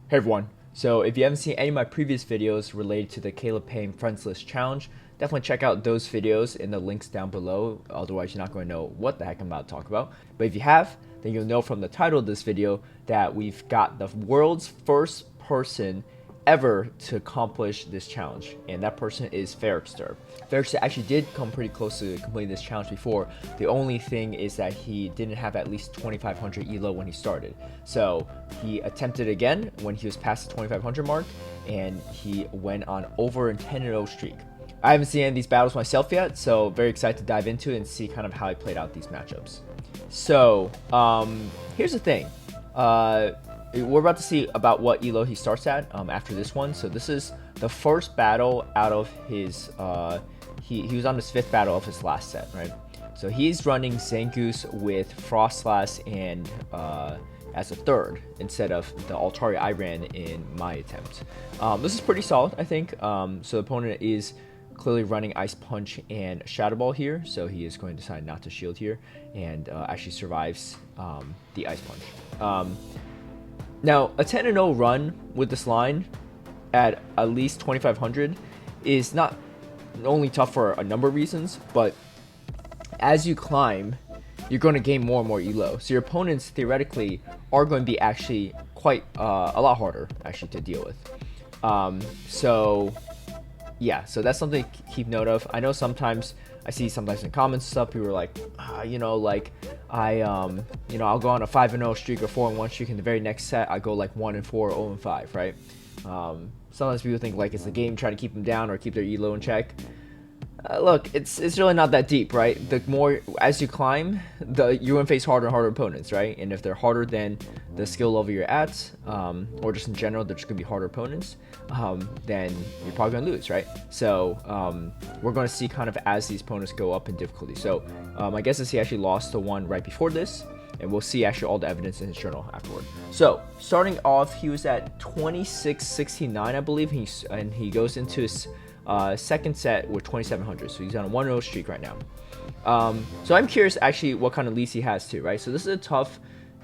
Hey everyone, so if you haven't seen any of my previous videos related to the Peng Friends List Challenge, definitely check out those videos in the links down below, otherwise you're not going to know what the heck I'm about to talk about. But if you have, then you'll know from the title of this video that we've got the world's first person ever to accomplish this challenge, and that person is Ferrikster. Ferrikster actually did come pretty close to completing this challenge before. The only thing is that he didn't have at least 2500 elo when he started, so he attempted again when he was past the 2500 mark, and he went on over a 10-0 streak. I haven't seen any of these battles myself yet, so very excited to dive into it and see kind of how he played out these matchups. So here's the thing. We're about to see about what elo he starts at after this one. So this is the first battle out of his he was on his 5th battle of his last set, right? So he's running Zangoose with Frostlass and as a 3rd instead of the Altari I ran in my attempt. This is pretty solid, I think. So the opponent is clearly running Ice Punch and Shadow Ball here, so he is going to decide not to shield here and actually survives the Ice Punch. Now, a 10-0 run with this line at least 2500 is not only tough for a number of reasons, but as you climb, you're going to gain more and more elo. So your opponents theoretically are going to be actually quite a lot harder actually to deal with. So yeah, so that's something to keep note of. I know sometimes I see sometimes in comments and stuff, people are like, I'll go on a 5-0 streak or 4-1 streak, in the very next set I go like 1-4, 0-5, right? Sometimes people think like it's the game trying to keep them down or keep their elo in check. Look, it's really not that deep, right? The more as you climb, you're gonna face harder and harder opponents, right? And if they're harder than the skill level you're at, or just in general, they're just gonna be harder opponents, then you're probably gonna lose, right? So we're gonna see kind of as these opponents go up in difficulty. So my guess is he actually lost the one right before this, and we'll see actually all the evidence in his journal afterward. So starting off, he was at 2669, I believe, and he goes into his second set with 2700, so he's on a 1-0 streak right now. So I'm curious actually what kind of leads he has too, right? So this is a tough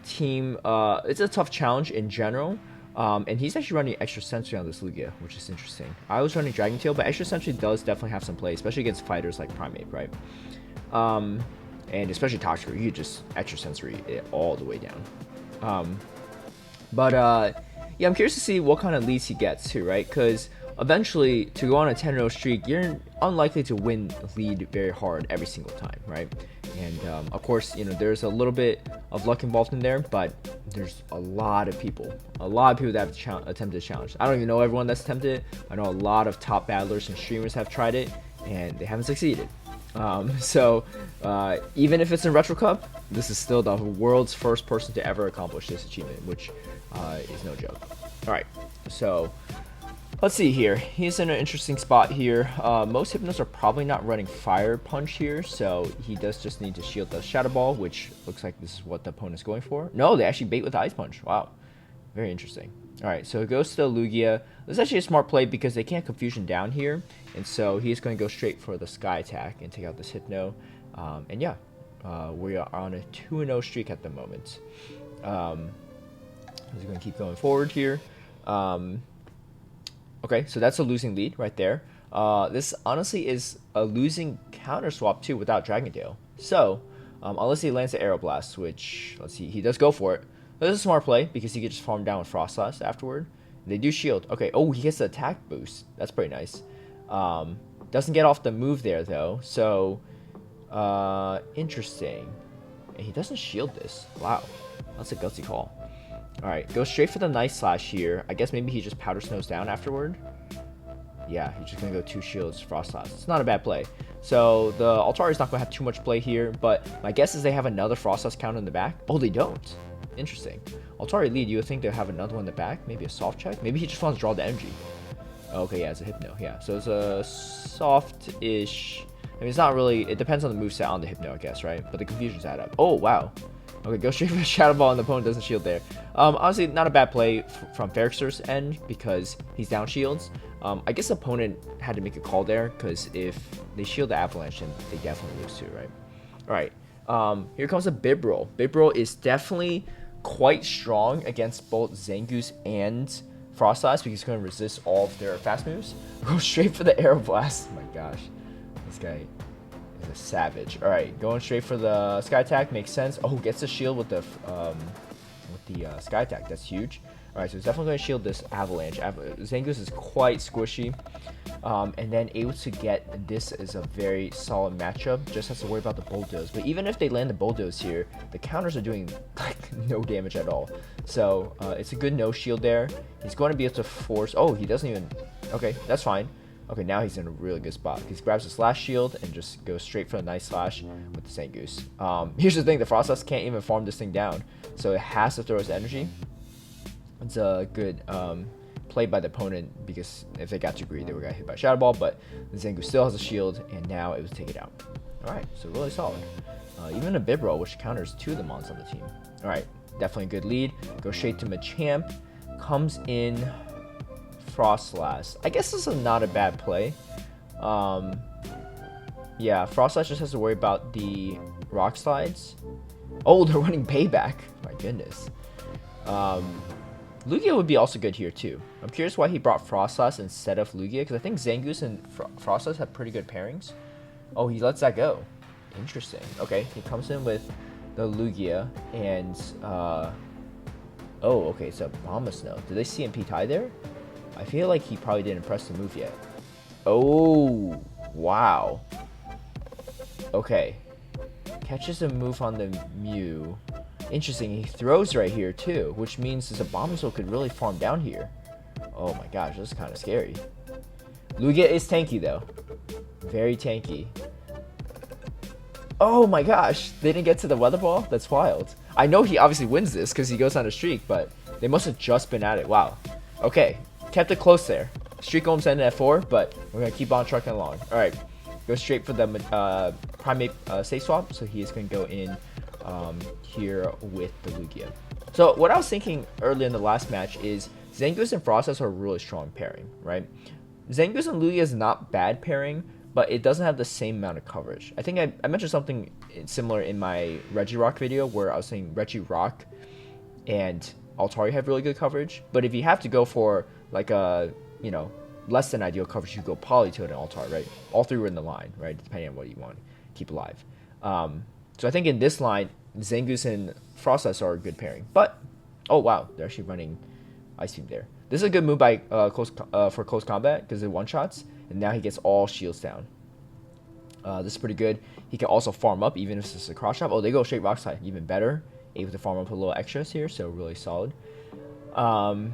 team, it's a tough challenge in general, and he's actually running Extra Sensory on this Lugia, which is interesting. I was running Dragon Tail, but Extra Sensory does definitely have some play, especially against fighters like Primate, right? And especially Toxic, you just Extra Sensory it all the way down. Yeah, I'm curious to see what kind of leads he gets too, right? Because eventually, to go on a 10-0 streak, you're unlikely to win lead very hard every single time, right? And of course, there's a little bit of luck involved in there, but there's a lot of people that have attempted the challenge. I don't even know everyone that's attempted it. I know a lot of top battlers and streamers have tried it, and they haven't succeeded. So even if it's in Retro Cup, this is still the world's first person to ever accomplish this achievement, which is no joke. All right, so let's see here. He's in an interesting spot here. Most Hypnos are probably not running Fire Punch here, so he does just need to shield the Shadow Ball, which looks like this is what the opponent's going for. No, they actually bait with the Ice Punch. Wow, very interesting. All right, so it goes to the Lugia. This is actually a smart play because they can't Confusion down here, and so he's going to go straight for the Sky Attack and take out this Hypno. And yeah, we are on a 2-0 streak at the moment. He's going to keep going forward here. Okay, so that's a losing lead right there. This honestly is a losing counter swap too without Dragon Tail. So, unless he lands the Aeroblast, which, let's see, he does go for it. This is a smart play because he could just farm down with Frostlass afterward. They do shield. Okay, oh, he gets the attack boost. That's pretty nice. Doesn't get off the move there though, so interesting. And he doesn't shield this. Wow, that's a gutsy call. Alright, go straight for the Nice Slash here. I guess maybe he just Powder Snows down afterward. Yeah, he's just going to go 2 shields, Frostlass. It's not a bad play. So the Altari's not going to have too much play here, but my guess is they have another Frostlass counter in the back. Oh, they don't. Interesting. Altari lead, you would think they'll have another one in the back. Maybe a soft check. Maybe he just wants to draw the energy. Okay, yeah, it's a Hypno. Yeah, so it's a soft-ish. I mean, it's not really. It depends on the moveset on the Hypno, I guess, right? But the confusions add up. Oh, wow. Okay, go straight for the Shadow Ball and the opponent doesn't shield there. Honestly, not a bad play from Ferrikster's end because he's down shields. I guess the opponent had to make a call there because if they shield the Avalanche, then they definitely lose too, right? All right, here comes a Bibrel. Bibrel is definitely quite strong against both Zangoose and Frost Blast because he's going to resist all of their fast moves. Go straight for the Aero Blast. Oh my gosh. This guy is a savage. Alright, going straight for the Sky Attack makes sense. Oh, gets the shield with the Sky Attack. That's huge. Alright, so it's definitely going to shield this Avalanche. Zangoose is quite squishy. And then able to get this is a very solid matchup. Just has to worry about the Bulldoze. But even if they land the Bulldoze here, the counters are doing like no damage at all. So it's a good no shield there. He's going to be able to force. Oh, he doesn't even. Okay, that's fine. Okay, now he's in a really good spot. He grabs his Slash shield and just goes straight for a nice slash with the Zangoose. Here's the thing: the Frost Dust can't even farm this thing down, so it has to throw its energy. It's a good play by the opponent because if they got too greedy, they would got hit by Shadow Ball. But the Zangoose still has a shield, and now it was take it out. All right, so really solid. Even a Bibro, which counters 2 of the mons on the team. All right, definitely a good lead. Goes straight to Machamp. Comes in Frostlass. I guess this is not a bad play. Yeah, Frostlass just has to worry about the Rock Slides. Oh, they're running Payback. My goodness. Lugia would be also good here too. I'm curious why he brought Frostlass instead of Lugia, because I think Zangoose and Frostlass have pretty good pairings. Oh, he lets that go. Interesting. Okay, he comes in with the Lugia and oh, okay, so Bombasnow. Did they CMP tie there? I feel like he probably didn't press the move yet. Oh, wow. Okay. Catches a move on the Mew. Interesting, he throws right here too, which means this Abomasnow could really farm down here. Oh my gosh, this is kind of scary. Lugia is tanky though. Very tanky. Oh my gosh, they didn't get to the Weather Ball? That's wild. I know he obviously wins this because he goes on a streak, but they must have just been at it. Wow. Okay, kept it close there. Streak almost ended at 4, but we're going to keep on trucking along. Alright, go straight for the Primate safe swap, so he is going to go in here with the Lugia. So what I was thinking earlier in the last match is Zangoose and Frostlass are a really strong pairing, right? Zangoose and Lugia is not bad pairing, but it doesn't have the same amount of coverage. I think I mentioned something similar in my Regirock video where I was saying Regirock and Altaria have really good coverage, but if you have to go for like a, you know, less than ideal coverage, you go Politoed and Altaria, right? All 3 were in the line, right? Depending on what you want to keep alive. So I think in this line, Zangoose and Frostlass are a good pairing. But, oh wow, they're actually running Ice Beam there. This is a good move by for close combat because it one-shots, and now he gets all shields down. This is pretty good. He can also farm up even if it's a cross chop. Oh, they go straight Rock Slide, even better. Able to farm up a little extras here, so really solid. And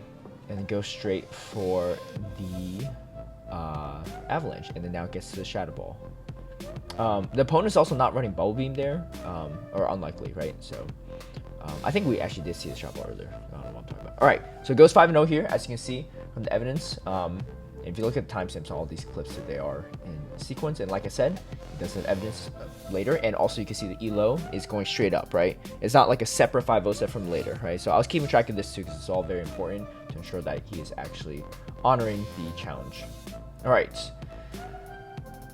then go straight for the Avalanche, and then now it gets to the Shadow Ball. The opponent's also not running Bubble Beam there, or unlikely, right? So I think we actually did see the Shadow Ball earlier. I don't know what I'm talking about. All right, so it goes 5-0 here, as you can see from the evidence. If you look at the timestamps on all these clips, that they are in sequence, and like I said, it does have evidence later, and also you can see the elo is going straight up, right? It's not like a separate 5-0 set from later, right? So I was keeping track of this too because it's all very important to ensure that he is actually honoring the challenge. All right.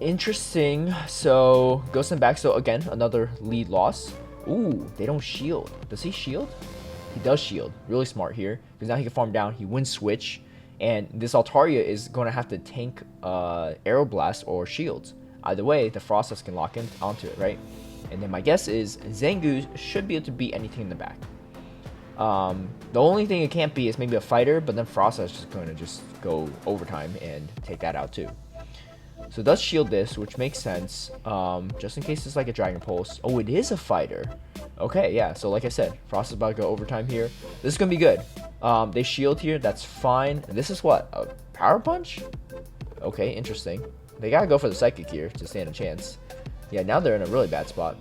Interesting. So goes in back. So again, another lead loss. Ooh, they don't shield. Does he shield? He does shield. Really smart here because now he can farm down. He wins switch, and this Altaria is going to have to tank Aeroblast or shields. Either way, the Frostlass can lock in onto it, right? And then my guess is Zangoose should be able to beat anything in the back. The only thing it can't be is maybe a fighter, but then Frostlass is just going to just go overtime and take that out too. So it does shield this, which makes sense, just in case it's like a Dragon Pulse. Oh, it is a fighter. Okay, yeah, so like I said, Frost is about to go overtime here. This is going to be good. They shield here, that's fine. And this is what? A Power Punch? Okay, interesting. They got to go for the Psychic here to stand a chance. Yeah, now they're in a really bad spot.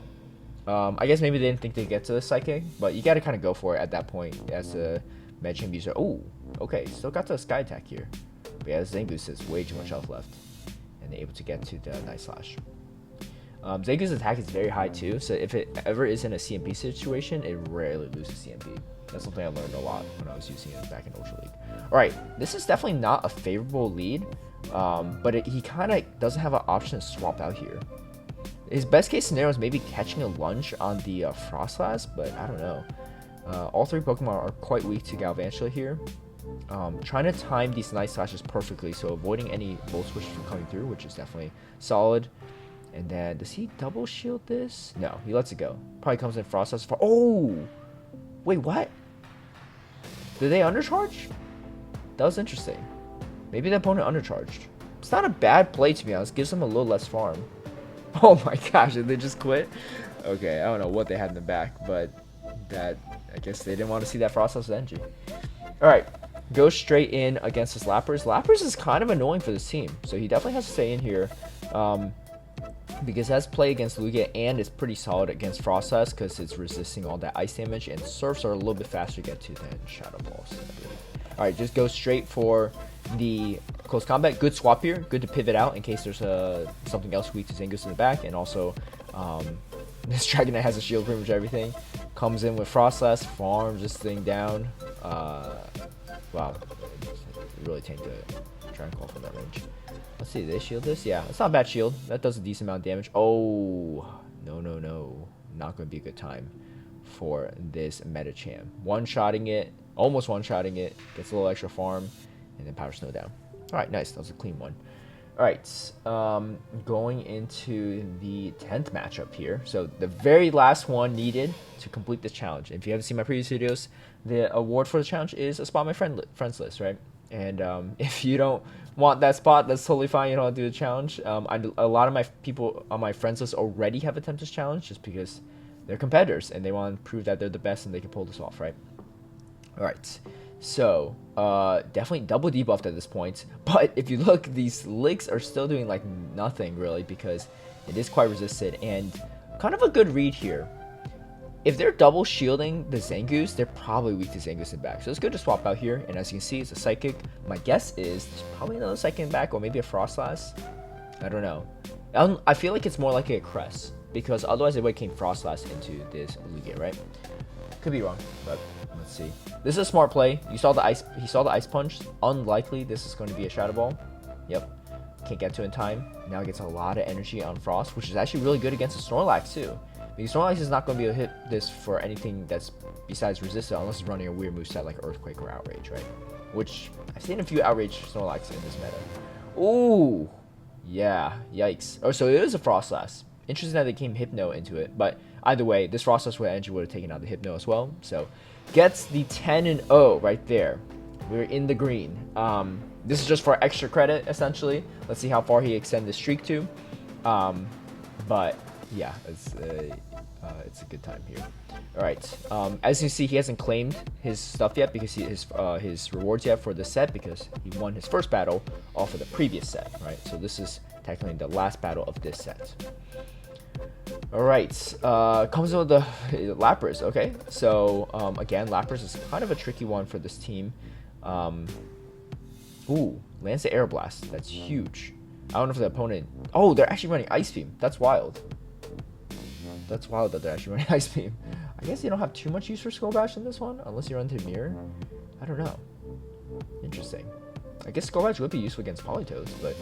I guess maybe they didn't think they'd get to the Psychic, but you got to kind of go for it at that point as a Medicine user. Oh, okay, still got the Sky Attack here. But yeah, Zangoose has way too much health left. And able to get to the Night Slash. Zangoose attack is very high too, so if it ever is in a CMP situation, it rarely loses CMP. That's something I learned a lot when I was using it back in Ultra League. Alright, this is definitely not a favorable lead, but he kind of doesn't have an option to swap out here. His best case scenario is maybe catching a lunge on the Frostlass, but I don't know. All 3 Pokemon are quite weak to Galvantula here. Trying to time these Night Slashes perfectly, so avoiding any Volt Switches from coming through, which is definitely solid. And then, does he double shield this? No, he lets it go. Probably comes in Frost Dust. Oh! Wait, what? Did they undercharge? That was interesting. Maybe the opponent undercharged. It's not a bad play, to be honest. Gives them a little less farm. Oh my gosh, did they just quit? Okay, I don't know what they had in the back, but that, I guess they didn't want to see that Frost Dust energy. Alright, go straight in against this Lapras. Lapras is kind of annoying for this team, so he definitely has to stay in here. Because it has play against Lugia and it's pretty solid against Frost Dust because it's resisting all that ice damage, and Surfs are a little bit faster to get to than Shadow Balls, I believe. Alright, just go straight for the close combat. Good swap here. Good to pivot out in case there's something else weak to Zangoose in the back. And also, this Dragonite has a shield pretty much everything. Comes in with Frost Dust, farms this thing down. Wow, it really tanked the Dragon Claw from that range. Let's see, they shield this? Yeah, it's not a bad shield. That does a decent amount of damage. Oh, no. Not going to be a good time for this Metacham. One-shotting it, almost one-shotting it. Gets a little extra farm, and then Power Snow down. Alright, nice. That was a clean one. Alright, going into the 10th matchup here. So the very last one needed to complete this challenge. If you haven't seen my previous videos, the award for the challenge is a spot on my friends list, right? And if you don't want that spot, that's totally fine. You don't have to do the challenge. A lot of my people on my friends list already have attempted this challenge just because they're competitors and they want to prove that they're the best and they can pull this off, right? Alright, so definitely double debuffed at this point. But if you look, these licks are still doing like nothing really because it is quite resisted. And kind of a good read here. If they're double shielding the Zangoose, they're probably weak to Zangoose in back. So it's good to swap out here. And as you can see, it's a Psychic. My guess is there's probably another Psychic in back or maybe a Frostlass. I don't know. I feel like it's more like a Crest because otherwise it would have came Frostlass into this Lugia, right? Could be wrong, but let's see. This is a smart play. You saw the ice. He saw the Ice Punch. Unlikely this is going to be a Shadow Ball. Yep. Can't get to it in time. Now it gets a lot of energy on Frost, which is actually really good against a Snorlax too. Because Snorlax is not going to be able to hit this for anything that's besides resistant unless it's running a weird moveset like Earthquake or Outrage, right? Which, I've seen a few Outrage Snorlax in this meta. Ooh! Yeah, yikes. Oh, so it is a Frostlass. Interesting that they came Hypno into it, but either way, this Frostlass with energy would have taken out the Hypno as well. So, gets the 10-0 right there. We're in the green. This is just for extra credit, essentially. Let's see how far he extends the streak to. But yeah, it's a good time here. All right. As you see, he hasn't claimed his stuff yet because his rewards yet for this set because he won his first battle off of the previous set, right? So this is technically the last battle of this set. All right. Comes in with the Lapras. Okay. So again, Lapras is kind of a tricky one for this team. Ooh, lands the Air Blast. That's huge. I don't know if the opponent. Oh, they're actually running Ice Beam. That's wild. That's wild that they're actually running Ice Beam. I guess you don't have too much use for Skull Bash in this one, unless you run to Mirror. I don't know. Interesting. I guess Skull Bash would be useful against Politoads, but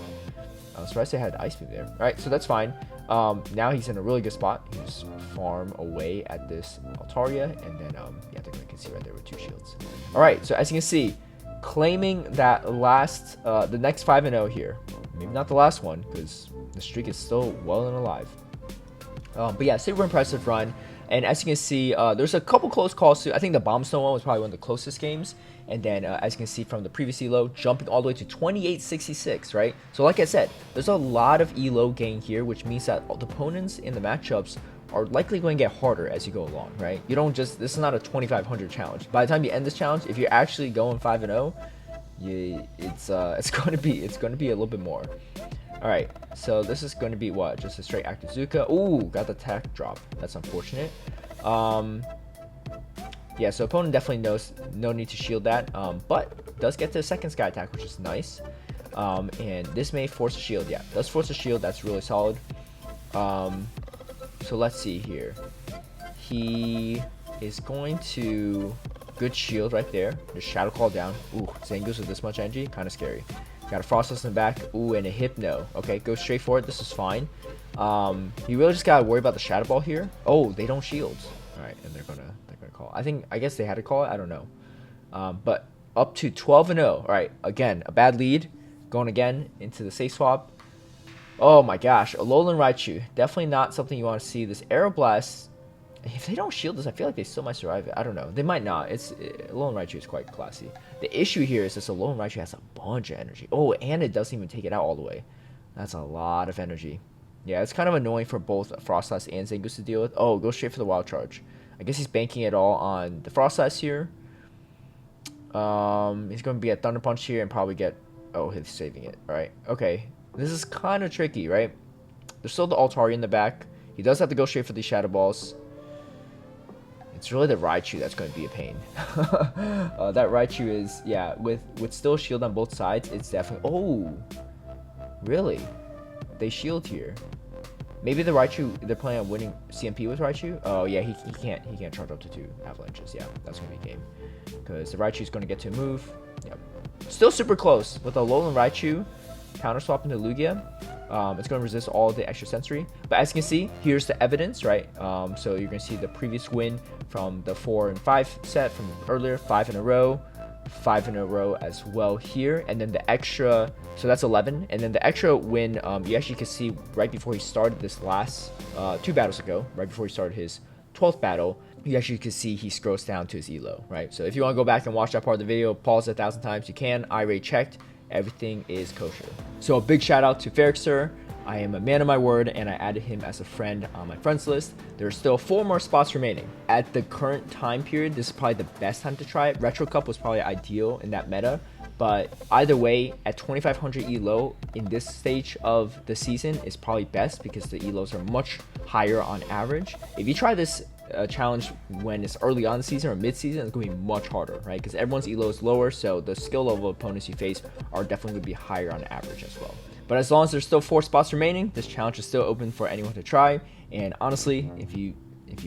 I was surprised they had Ice Beam there. Alright, so that's fine. Now he's in a really good spot. He just farm away at this Altaria, and then, yeah, they're going to see right there with 2 shields. Alright, so as you can see, claiming that last, the next 5-0 here. Maybe not the last one, because the streak is still well and alive. But yeah, super impressive run. And as you can see, there's a couple close calls too. I think the Bombstone one was probably one of the closest games. And then, as you can see from the previous elo, jumping all the way to 2866, right? So like I said, there's a lot of elo gain here, which means that the opponents in the matchups are likely going to get harder as you go along, right? You don't just, this is not a 2500 challenge. By the time you end this challenge, if you're actually going 5-0, it's going to be a little bit more. Alright, so this is going to be what? Just a straight active Zuka. Ooh, got the tech drop. That's unfortunate. Yeah, so opponent definitely knows no need to shield that, but does get the second sky attack, which is nice. And this may force a shield. Yeah, does force a shield. That's really solid. So let's see here. He is going to good shield right there. Just Shadow Claw down. Ooh, Zangoose with this much energy, kind of scary. Got a Frostlass in the back. Ooh, and a Hypno. Okay, go straight for it. This is fine. You really just gotta worry about the Shadow Ball here. Oh, they don't shield. All right, and they're gonna call. I guess they had to call it. I don't know. But up to 12-0. All right, again, a bad lead. Going again into the safe swap. Oh my gosh, Alolan Raichu. Definitely not something you want to see. This Aeroblast, if they don't shield this, I feel like they still might survive it. I don't know. They might not. Alolan Raichu is quite classy. The issue here is this Alolan Raichu has a bunch of energy. Oh, and it doesn't even take it out all the way. That's a lot of energy. Yeah, it's kind of annoying for both Frostlass and Zangoose to deal with. Oh, go straight for the Wild Charge. I guess he's banking it all on the Frostlass here. He's going to be a Thunder Punch here and probably get... Oh, he's saving it. All right. Okay. This is kind of tricky, right? There's still the Altari in the back. He does have to go straight for these Shadow Balls. It's really the Raichu that's going to be a pain. That Raichu is... Yeah, with still shield on both sides, it's definitely... Oh! Really? They shield here. Maybe the Raichu, they're planning on winning CMP with Raichu. Oh yeah, he can't charge up to 2 avalanches. Yeah, that's gonna be game. Because the Raichu's gonna get to move. Yep. Still super close with a Alolan Raichu counter swap into Lugia. It's gonna resist all the extra sensory. But as you can see, here's the evidence, right? So you're gonna see the previous win from the 4 and 5 set from earlier, 5 in a row. 5 in a row as well here, and then the extra, so that's 11, and then the extra win, you actually can see right before he started this last 2 battles ago, right before he started his 12th battle, you actually can see he scrolls down to his elo, right? So if you want to go back and watch that part of the video, pause it 1,000 times, you can. I already checked, everything is kosher. So a big shout out to Ferrikster. I am a man of my word, and I added him as a friend on my friends list. There are still 4 more spots remaining. At the current time period, this is probably the best time to try it. Retro Cup was probably ideal in that meta, but either way, at 2500 elo in this stage of the season is probably best because the elos are much higher on average. If you try this challenge when it's early on the season or mid-season, it's going to be much harder, right? Because everyone's elo is lower, so the skill level of opponents you face are definitely going to be higher on average as well. But as long as there's still 4 spots remaining, this challenge is still open for anyone to try. And honestly, if you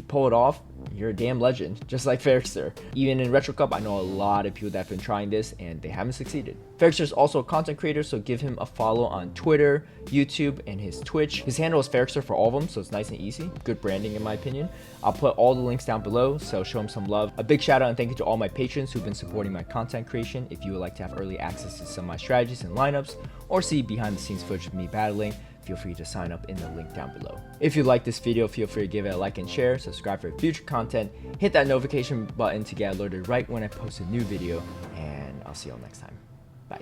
pull it off, you're a damn legend, just like Ferrikster. Even in Retro Cup, I know a lot of people that have been trying this and they haven't succeeded. Ferrikster is also a content creator, so give him a follow on Twitter, YouTube, and his Twitch. His handle is Ferrikster for all of them, so it's nice and easy. Good branding in my opinion. I'll put all the links down below, so show him some love. A big shout out and thank you to all my patrons who've been supporting my content creation. If you would like to have early access to some of my strategies and lineups, or see behind the scenes footage of me battling, feel free to sign up in the link down below. If you like this video, feel free to give it a like and share, subscribe for future content, hit that notification button to get alerted right when I post a new video, and I'll see you all next time. Bye.